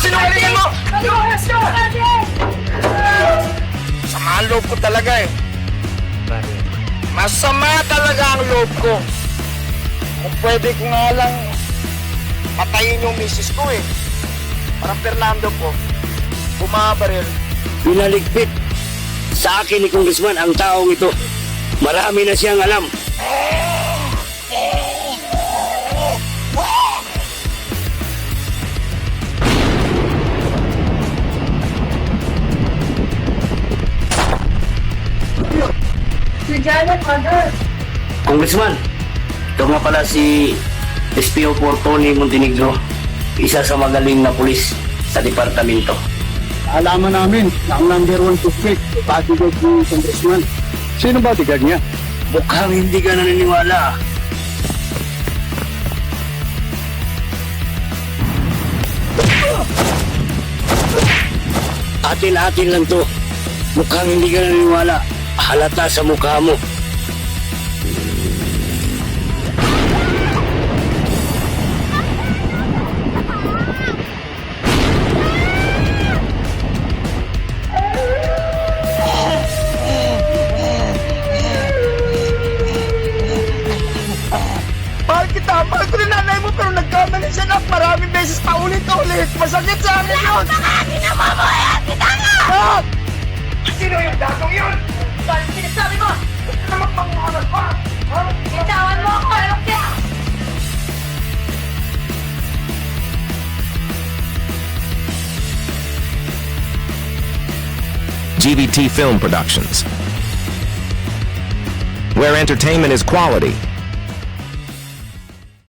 Sinungalingan mo! Sama ang loob ko talaga eh. Masama talaga ang loob ko. Kung pwede ko nga lang patayin yung misis ko eh. Parang Fernando po, bumabaril. Pinaligpit sa akin ni Congressman ang taong ito. Marami na siyang alam. Congressman, ito nga pala si SPO Tony Montenegro, isa sa magaling na pulis sa departamento. Alaman namin na ang number 1 suspect, bodyguard ni Congressman. Sino bodyguard niya? Mukhang hindi ka naniniwala. Atin-atin lang to. Mukhang hindi ka naniniwala. Halata sa mukha mo. Mahal kita, mahal ko rin nanay mo pero nagkamali siya na maraming beses pa ulit-ulit. Masakit sa akin yun. Bakit namamayan kita nga? Ah! Sino yung datong yun? Bakit sinasabi mo? Gusto na magpangunan pa. Ha? Bitawan mo ako, ano kaya? GVT Film Productions, where entertainment is quality